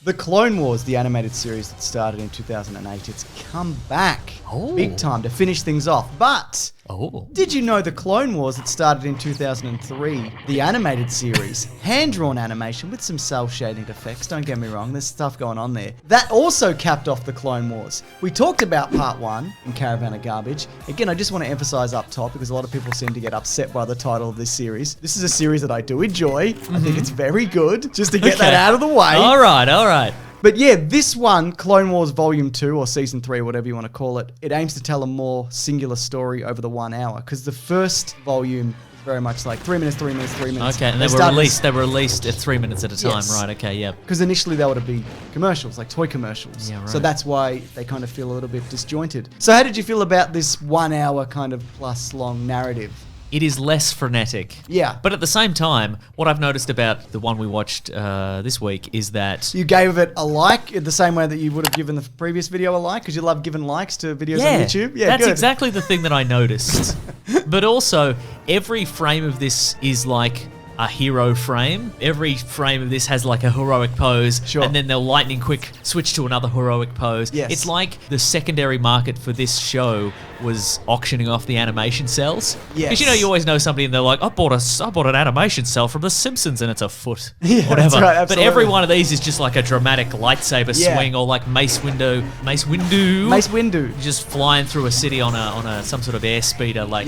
The Clone Wars, the animated series that started in 2008, it's come back big time to finish things off. But did you know the Clone Wars that started in 2003, the animated series, hand-drawn animation with some cell shading effects, don't get me wrong, there's stuff going on there, that also capped off the Clone Wars. We talked about part 1 in Caravan of Garbage. Again, I just want to emphasize up top because a lot of people seem to get upset by the title of this series. This is a series that I do enjoy. I think it's very good, just to get that out of the way. All right. But yeah, this one, Clone Wars Volume 2 or Season 3, whatever you want to call it, it aims to tell a more singular story over the 1 hour. Because the first volume is very much like 3 minutes, 3 minutes, 3 minutes. Okay, and they were released at 3 minutes at a time, Yes. right? Okay, yeah. Because initially they would be commercials, like toy commercials. Yeah, right. So that's why they kind of feel a little bit disjointed. So how did you feel about this 1 hour kind of plus long narrative? It is less frenetic. Yeah. But at the same time, what I've noticed about the one we watched this week is that... You gave it a like in the same way that you would have given the previous video a like, because you love giving likes to videos on YouTube? Yeah, that's good. exactly the thing that I noticed. But also, every frame of this is like a hero frame. Every frame of this has like a heroic pose, and then they'll lightning quick switch to another heroic pose. Yes. It's like the secondary market for this show was auctioning off the animation cells. Yes. Because you always know somebody and they're like, I bought an animation cell from The Simpsons and it's a foot. Yeah, whatever. that's right, but absolutely. every one of these is just like a dramatic lightsaber swing or like Mace Windu. Just flying through a city on a some sort of air speeder, like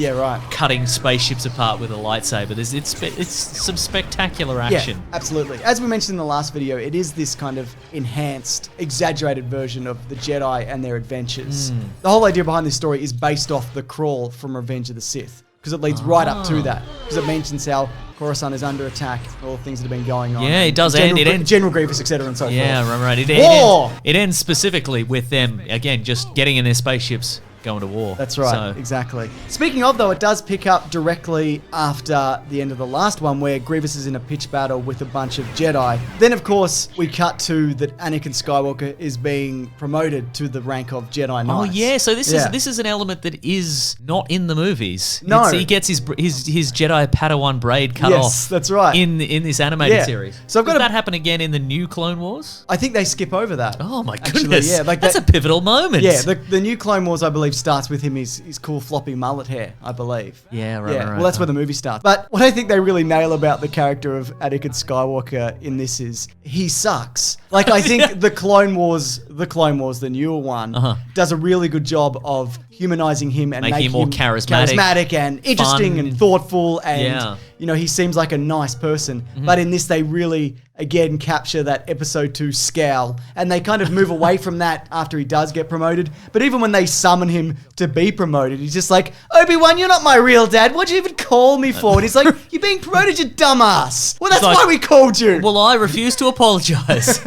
cutting spaceships apart with a lightsaber. It's some spectacular action. Yeah, absolutely. As we mentioned in the last video, it is this kind of enhanced, exaggerated version of the Jedi and their adventures. The whole idea behind this story is based off the crawl from Revenge of the Sith, because it leads right up to that. Because it mentions how Coruscant is under attack, all the things that have been going on. Yeah, it does. General Grievous, etc. and so forth. Yeah, right. It ends specifically with them, again, just getting in their spaceships, going to war. That's right, exactly. Speaking of, though, it does pick up directly after the end of the last one, where Grievous is in a pitch battle with a bunch of Jedi. Then, of course, we cut to that Anakin Skywalker is being promoted to the rank of Jedi Knight. Oh yeah, so this is an element that is not in the movies. No, he gets his Jedi Padawan braid cut off. Yes, that's right. In this animated series. So Does that happen again in the new Clone Wars? I think they skip over that. Oh my goodness! Yeah, like that's a pivotal moment. Yeah, the new Clone Wars, I believe, starts with him his cool floppy mullet hair, I believe. Yeah, right. Well, that's where the movie starts. But what I think they really nail about the character of Anakin Skywalker in this is he sucks. Like, I think the Clone Wars, the newer one, does a really good job of humanizing him and making him more charismatic and interesting and thoughtful, and he seems like a nice person. But in this, they really again capture that episode 2 scowl, and they kind of move away from that after he does get promoted. But even when they summon him to be promoted, he's just like, Obi-Wan, you're not my real dad. What'd you even call me for? And he's like, you're being promoted, you dumbass. Well, that's why we called you. Well, I refuse to apologize.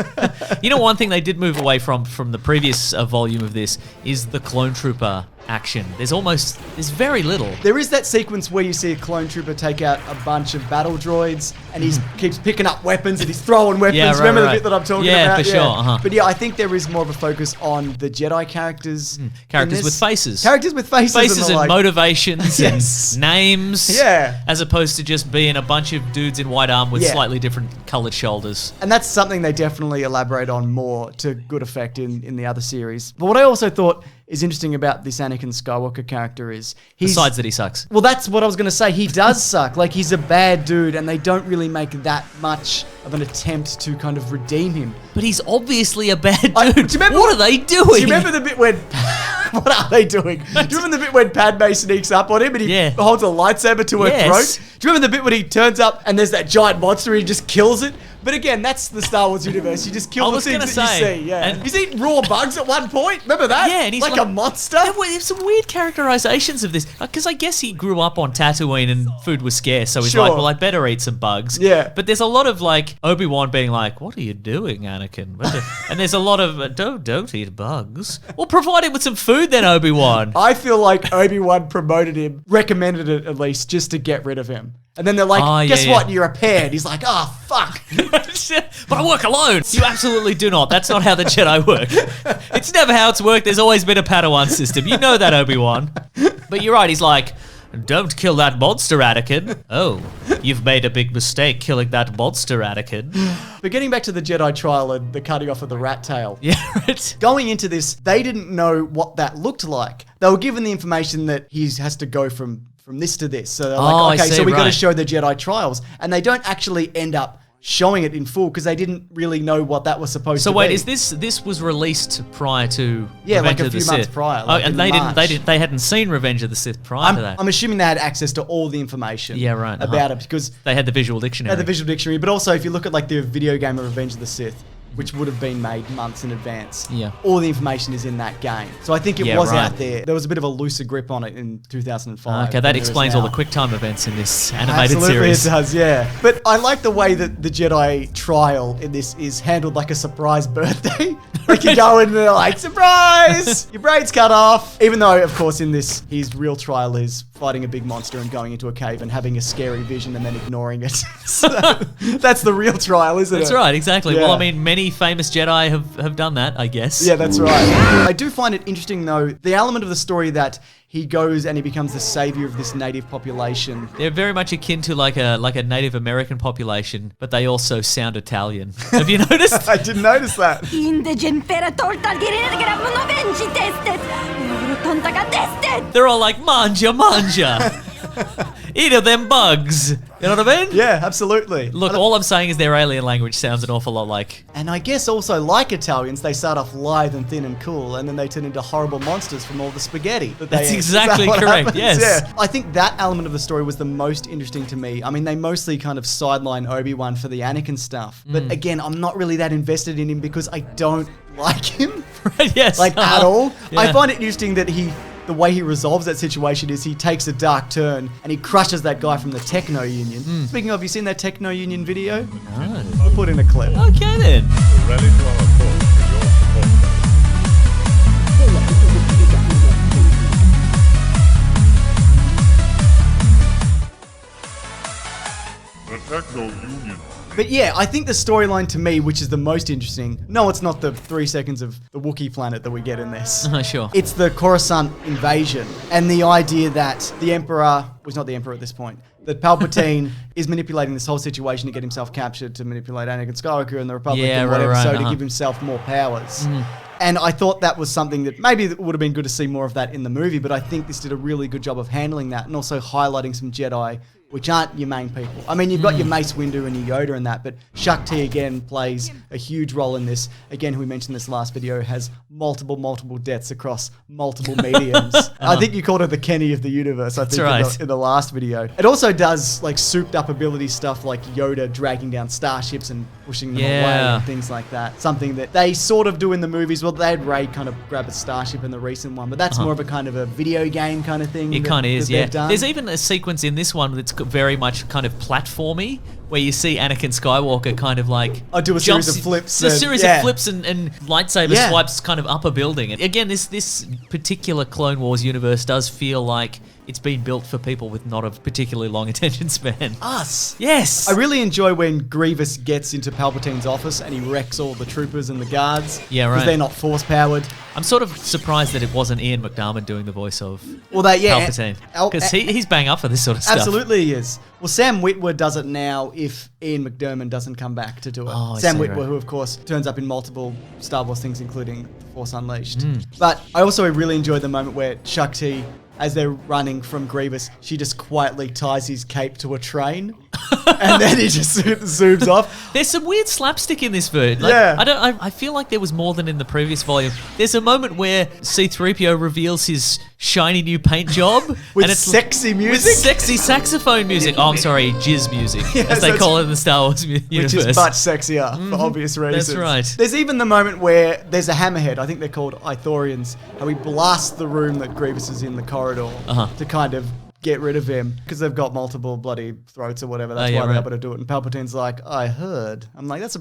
One thing they did move away from the previous volume of this is the clone trooper action. There's very little. There is that sequence where you see a clone trooper take out a bunch of battle droids, and he keeps picking up weapons and he's throwing weapons. Yeah, right, Remember the bit that I'm talking about? Yeah, for sure. But yeah, I think there is more of a focus on the Jedi characters. Characters with faces. Characters with faces. Faces and motivations and names. Yeah. As opposed to just being a bunch of dudes in white armor with slightly different colored shoulders. And that's something they definitely elaborate on more to good effect in the other series. But what I also thought is interesting about this Anakin Skywalker character is besides that he sucks. Well, that's what I was going to say. He does suck. Like, he's a bad dude, and they don't really make that much of an attempt to kind of redeem him. But he's obviously a bad dude. What are they doing? Do you remember the bit when... What are they doing? Do you remember the bit when Padme sneaks up on him and he holds a lightsaber to her throat? Do you remember the bit when he turns up and there's that giant monster and he just kills it? But again, that's the Star Wars universe. You just kill the things that you see. Yeah. And he's eating raw bugs at one point. Remember that? Yeah, and he's like a monster. There's some weird characterizations of this. Because I guess he grew up on Tatooine and food was scarce. So he's like, well, I better eat some bugs. Yeah. But there's a lot of like Obi-Wan being like, what are you doing, Anakin? And there's a lot of, don't eat bugs. Well, provide him with some food then, Obi-Wan. I feel like Obi-Wan promoted him, recommended it at least, just to get rid of him. And then they're like, guess what? You're a pair. And he's like, fuck. But I work alone. You absolutely do not. That's not how the Jedi work. It's never how it's worked. There's always been a Padawan system. You know that, Obi-Wan. But you're right. He's like, Don't kill that monster, Anakin. Oh, you've made a big mistake killing that monster, Anakin. But getting back to the Jedi trial and the cutting off of the rat tail. Yeah, right. Going into this, they didn't know what that looked like. They were given the information that he has to go from this to this. So they're like, okay, so we got to show the Jedi trials. And they don't actually end up showing it in full because they didn't really know what that was supposed to be. So wait, is this was released prior to Revenge of a the few months Sith? prior. And they hadn't seen Revenge of the Sith prior to that. I'm assuming they had access to all the information about it because they had the visual dictionary. But also if you look at like the video game of Revenge of the Sith, which would have been made months in advance. Yeah. All the information is in that game. So I think it was out there. There was a bit of a looser grip on it in 2005. Okay, that explains all the QuickTime events in this animated series. Absolutely, it does, yeah. But I like the way that the Jedi trial in this is handled like a surprise birthday. Like you go in and they're like, surprise! Your brain's cut off. Even though, of course, in this, his real trial is fighting a big monster and going into a cave and having a scary vision and then ignoring it. So that's the real trial, isn't it? That's right, exactly. Yeah. Well, I mean, many famous Jedi have done that, I guess. Yeah, that's right. I do find it interesting, though, the element of the story that he goes and he becomes the savior of this native population. They're very much akin to like a Native American population, but they also sound Italian. Have you noticed? I didn't notice that. They're all like, manja, manja. Eat of them bugs. You know what I mean? Yeah, absolutely. Look, all I'm saying is their alien language sounds an awful lot like... And I guess also, like Italians, they start off lithe and thin and cool, and then they turn into horrible monsters from all the spaghetti that they That's eat. exactly Is that correct, happens? yes. Yeah. I think that element of the story was the most interesting to me. I mean, they mostly kind of sideline Obi-Wan for the Anakin stuff. But again, I'm not really that invested in him because I don't like him. Yes. Like, at all. Yeah. I find it interesting that the way he resolves that situation is he takes a dark turn and he crushes that guy from the Techno Union. Speaking of, have you seen that Techno Union video? No. I'll put in a clip. Okay then. We're ready to our call for your support. The Techno Union. But yeah, I think the storyline to me, which is the most interesting, no, it's not the 3 seconds of the Wookiee planet that we get in this. Sure. It's the Coruscant invasion and the idea that the Emperor, well, he's not the Emperor at this point, that Palpatine is manipulating this whole situation to get himself captured, to manipulate Anakin Skywalker and the Republic and whatever, to give himself more powers. And I thought that was something that maybe it would have been good to see more of that in the movie, but I think this did a really good job of handling that and also highlighting some Jedi which aren't your main people. I mean, you've got your Mace Windu and your Yoda and that, but Shakti again plays a huge role in this. Again, who we mentioned this last video, has multiple deaths across multiple mediums. I think you called her the Kenny of the universe, I think, in the last video. It also does like souped up ability stuff like Yoda dragging down starships and pushing them away and things like that. Something that they sort of do in the movies. Well, they had Rey kind of grab a starship in the recent one, but that's more of a kind of a video game kind of thing. It kind of is, yeah. Done. There's even a sequence in this one that's very much kind of platformy, where you see Anakin Skywalker kind of like do a series of flips. A series of flips and lightsaber swipes kind of up a building. And again, this particular Clone Wars universe does feel like it's been built for people with not a particularly long attention span. Us. Yes. I really enjoy when Grievous gets into Palpatine's office and he wrecks all the troopers and the guards. Yeah, right. Because they're not force powered. I'm sort of surprised that it wasn't Ian McDiarmid doing the voice of Palpatine. Because he's bang up for this sort of stuff. Absolutely he is. Well, Sam Witwer does it now if Ian McDiarmid doesn't come back to do it. Sam Witwer, who of course turns up in multiple Star Wars things, including The Force Unleashed. But I also really enjoyed the moment where Shakti, as they're running from Grievous, she just quietly ties his cape to a train. And then he just zooms off. There's some weird slapstick in this version. I feel like there was more than in the previous volume. There's a moment where C-3PO reveals his shiny new paint job. With sexy music? With sexy saxophone music. Oh, I'm sorry, jizz music, as they call it in the Star Wars universe. Which is much sexier, for obvious reasons. That's right. There's even the moment where there's a hammerhead, I think they're called Ithorians, and we blast the room that Grievous is in, the corridor, to kind of get rid of him, because they've got multiple bloody throats or whatever. That's why they're able to do it. And Palpatine's like, I heard. I'm like, that's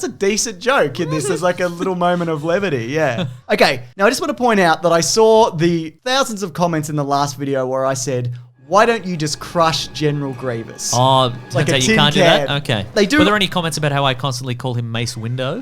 a decent joke in this. There's like a little moment of levity. Yeah. Okay. Now I just want to point out that I saw the thousands of comments in the last video where I said, why don't you just crush General Grievous? Oh, like you can't do that? Okay. They do. Were there any comments about how I constantly call him Mace Window?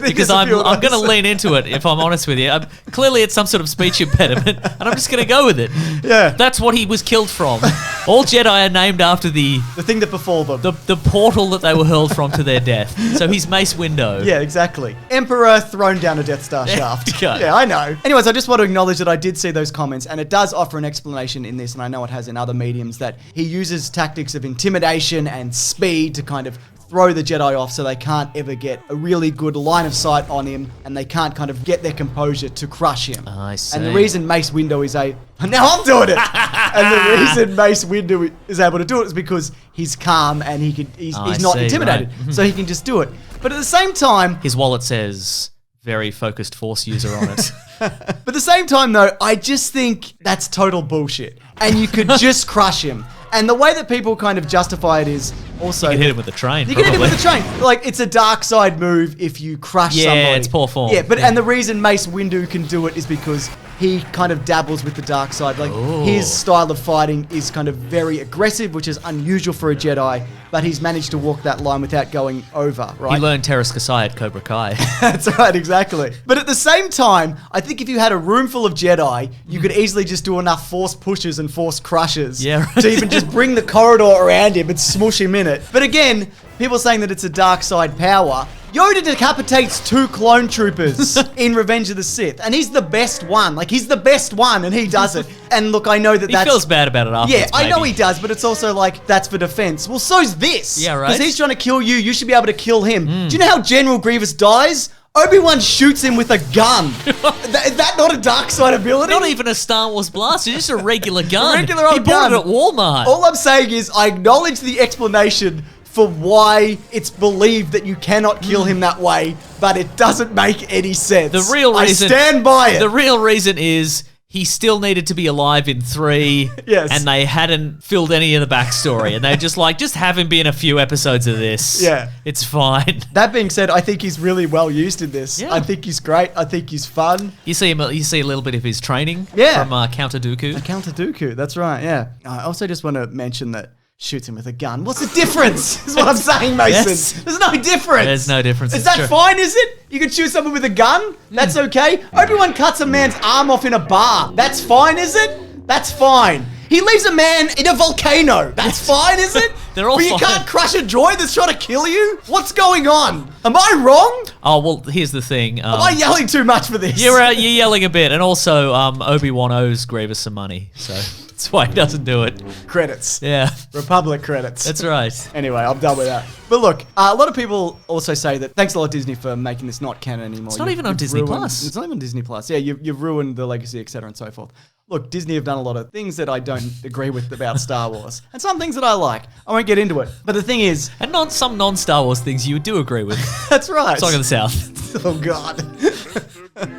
Because a I'm few of going to those. lean into it, if I'm honest with you. Clearly, it's some sort of speech impediment, and I'm just going to go with it. Yeah. That's what he was killed from. All Jedi are named after the thing that befall them. The portal that they were hurled from to their death. So he's Mace Window. Yeah, exactly. Emperor thrown down a Death Star shaft. Okay. Yeah, I know. Anyways, I just want to acknowledge that I did see those comments, and it does offer an explanation in this, and I know it has in other mediums, that he uses tactics of intimidation and speed to kind of throw the Jedi off so they can't ever get a really good line of sight on him, and they can't kind of get their composure to crush him. I see. And the reason Mace Windu is now I'm doing it! And the reason Mace Windu is able to do it is because he's calm and he's not intimidated. Right. So he can just do it. But at the same time... His wallet says, very focused Force user on it. But at the same time, though, I just think that's total bullshit. And you could just crush him. And the way that people kind of justify it is also... You can hit him with a train, You can hit him with a train. Like, it's a dark side move if you crush somebody. Yeah, it's poor form. Yeah, but and the reason Mace Windu can do it is because he kind of dabbles with the dark side. Like, his style of fighting is kind of very aggressive, which is unusual for a Jedi, but he's managed to walk that line without going over, right? He learned Teräs Kasai at Cobra Kai. That's right, exactly. But at the same time, I think if you had a room full of Jedi, you could easily just do enough force pushes and force crushes to even just bring the corridor around him and smush him in it. But again, people saying that it's a dark side power. Yoda decapitates 2 clone troopers in Revenge of the Sith, and he's the best one. Like, he's the best one, and he does it. And look, I know that He feels bad about it afterwards. Yeah, I know he does, but it's also like, that's for defense. Well, so's this. Yeah, right. Because he's trying to kill you, you should be able to kill him. Do you know how General Grievous dies? Obi-Wan shoots him with a gun. Is that not a dark side ability? Not even a Star Wars blaster, just a regular gun. Regular old he bought gun. it at Walmart. All I'm saying is I acknowledge the explanation for why it's believed that you cannot kill him that way, but it doesn't make any sense. The real reason... I stand by it. The real reason is... he still needed to be alive in 3, Yes. and they hadn't filled any of the backstory. And they're just like, just have him be in a few episodes of this. Yeah. It's fine. That being said, I think he's really well used in this. Yeah. I think he's great. I think he's fun. You see a little bit of his training Yeah. from Counter Dooku. Counter Dooku, that's right, yeah. I also just want to mention that shoots him with a gun. What's the difference? Is what I'm saying, Mason. Yes. There's no difference. There's no difference. Is it's that true. fine, is it? You can shoot someone with a gun? That's okay? Obi-Wan cuts a man's arm off in a bar. That's fine, is it? That's fine. He leaves a man in a volcano. That's fine, is it? They're all But you fine. can't crush a droid that's trying to kill you? What's going on? Am I wrong? Oh, well, here's the thing. Am I yelling too much for this? You're yelling a bit, and also Obi-Wan owes Grievous some money, so that's why he doesn't do it. Credits. Yeah. Republic credits. That's right. Anyway, I'm done with that. But look, a lot of people also say that thanks a lot Disney for making this not canon anymore. It's not even on Disney Plus. It's not even on Disney Plus. Yeah, you've ruined the legacy, etc. and so forth. Look, Disney have done a lot of things that I don't agree with about Star Wars, and some things that I like. I won't get into it. But the thing is... And some non-Star Wars things you do agree with. That's right. Song of the South. Oh, God.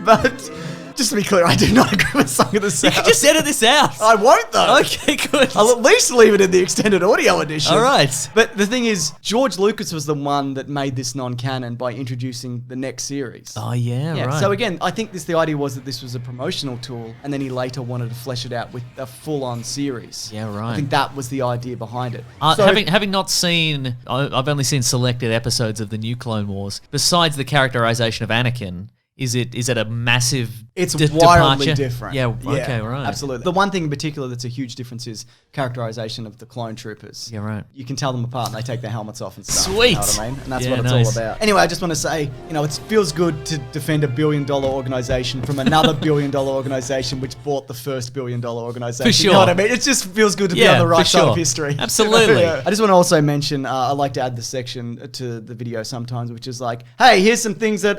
But... just to be clear, I do not agree with Song of the South. You can just edit this out. I won't, though. Okay, good. I'll at least leave it in the extended audio edition. All right. But the thing is, George Lucas was the one that made this non-canon by introducing the next series. Oh, yeah, right. So again, I think the idea was that this was a promotional tool, and then he later wanted to flesh it out with a full-on series. Yeah, right. I think that was the idea behind it. Having not seen, I've only seen selected episodes of the new Clone Wars. Besides the characterization of Anakin, is it a massive It's departure? wildly different. Yeah, okay, right. Absolutely. The one thing in particular that's a huge difference is characterization of the clone troopers. Yeah, right. You can tell them apart and they take their helmets off and stuff. Sweet. You know what I mean? And that's Yeah, what it's nice. all about. Anyway, I just want to say, it feels good to defend a $1 billion organization from another $1 billion organization which bought the first $1 billion organization. For sure. You know what I mean? It just feels good to be Yeah, on the right for side of sure. history. Absolutely. Yeah. I just want to also mention, I like to add the section to the video sometimes, which is like, hey, here's some things that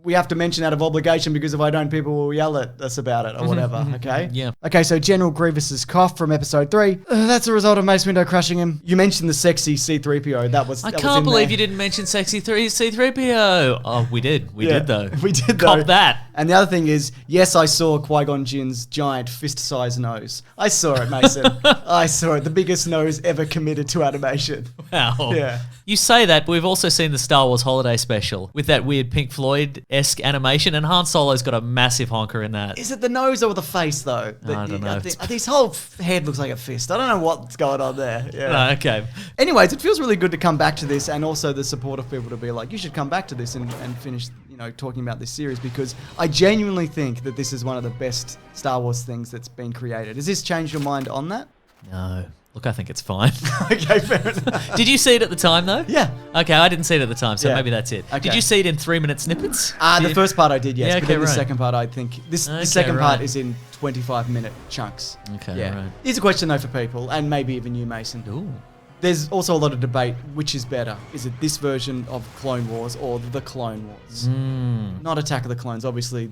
we have to mention out of obligation because if I don't, people will yell at us about it or whatever, okay? Yeah. Okay, so General Grievous's cough from episode 3. That's a result of Mace Windu crushing him. You mentioned the sexy C-3PO. I can't believe you didn't mention sexy C-3PO. Oh, we did. We did, though. We did, though. Cop that. And the other thing is, yes, I saw Qui-Gon Jinn's giant fist-sized nose. I saw it, Mason. I saw it. The biggest nose ever committed to animation. Wow. Yeah. You say that, but we've also seen the Star Wars Holiday Special with that weird Pink Floyd-esque esque animation, and Han Solo's got a massive honker in that. Is it the nose or the face though? I don't know. His whole head looks like a fist. I don't know what's going on there. Yeah. No, okay. Anyways, it feels really good to come back to this, and also the support of people to be like, you should come back to this and finish, talking about this series, because I genuinely think that this is one of the best Star Wars things that's been created. Has this changed your mind on that? No. Look, I think it's fine. Okay, fair enough. Did you see it at the time, though? Yeah. Okay, I didn't see it at the time, so Yeah. maybe that's it. Okay. Did you see it in 3-minute snippets? The first part I did, yes. Yeah, but okay, then the right. second part, I think... The second part is in 25-minute chunks. Okay, right. Here's a question, though, for people, and maybe even you, Mason. Ooh. There's also a lot of debate, which is better? Is it this version of Clone Wars or the Clone Wars? Not Attack of the Clones, obviously.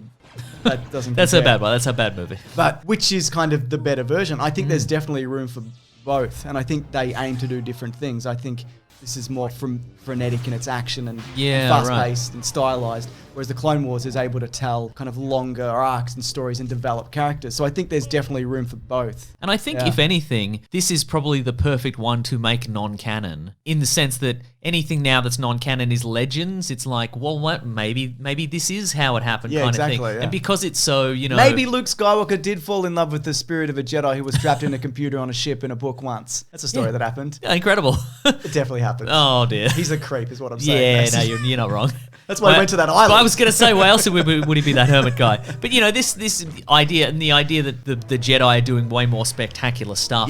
That doesn't That's a compare. bad one. That's a bad movie. But which is kind of the better version? I think there's definitely room for both, and I think they aim to do different things. I think this is more frenetic in its action and fast-paced and stylized, whereas the Clone Wars is able to tell kind of longer arcs and stories and develop characters. So I think there's definitely room for both. And I think, if anything, this is probably the perfect one to make non-canon, in the sense that anything now that's non-canon is Legends. It's like, well, what? Maybe this is how it happened, kind of thing. Yeah. And because it's so, maybe Luke Skywalker did fall in love with the spirit of a Jedi who was trapped in a computer on a ship in a book once. That's a story that happened. Incredible. It definitely happened. Oh, dear. He's a creep, is what I'm saying. Yeah, no, you're not wrong. That's why I went to that island. I was going to say, why else would he be that hermit guy? But, this idea, and the idea that the Jedi are doing way more spectacular stuff,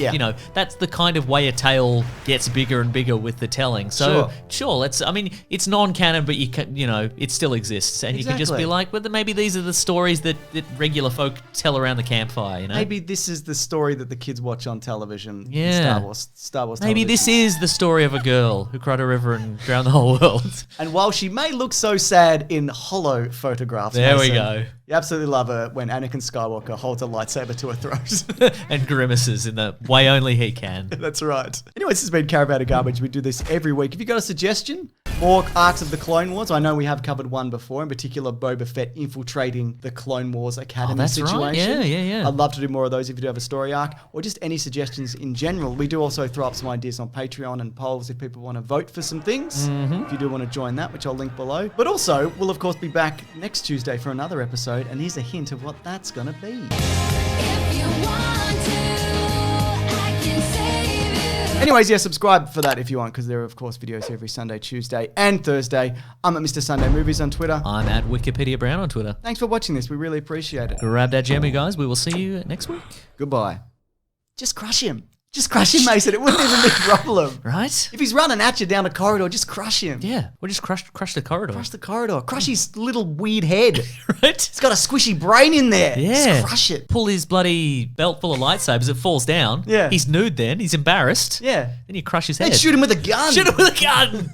that's the kind of way a tale gets bigger and bigger with the telling. So, sure, it's non-canon, but it still exists. And you can just be like, well, maybe these are the stories that regular folk tell around the campfire, Maybe this is the story that the kids watch on television. Yeah. Star Wars Maybe television. this is the story of a girl who cried a river and drowned the whole world. And while she may look so sad in hollow photographs, there we go. You absolutely love her when Anakin Skywalker holds a lightsaber to her throat. And grimaces in the way only he can. That's right. Anyway, this has been Caravan of Garbage. We do this every week. Have you got a suggestion? More arcs of the Clone Wars? I know we have covered one before, in particular Boba Fett infiltrating the Clone Wars Academy situation. Right. Yeah. I'd love to do more of those if you do have a story arc, or just any suggestions in general. We do also throw up some ideas on Patreon and polls if people want to vote for some things. If you do want to join that, which I'll link below. But also, we'll of course be back next Tuesday for another episode, and here's a hint of what that's going to be. If you want to, I can save you. Anyways, yeah, subscribe for that if you want, because there are, of course, videos every Sunday, Tuesday, and Thursday. I'm at Mr. Sunday Movies on Twitter. I'm at Wikipedia Brown on Twitter. Thanks for watching this. We really appreciate it. Grab that jammy, guys. We will see you next week. Goodbye. Just crush him. Just crush him, Mason. It wouldn't even be a problem. Right? If he's running at you down a corridor, just crush him. Yeah. We'll just crush the corridor. Crush the corridor. Crush his little weird head. Right? It's got a squishy brain in there. Yeah. Just crush it. Pull his bloody belt full of lightsabers. It falls down. Yeah. He's nude then. He's embarrassed. Yeah. Then you crush his head. Then shoot him with a gun. Shoot him with a gun.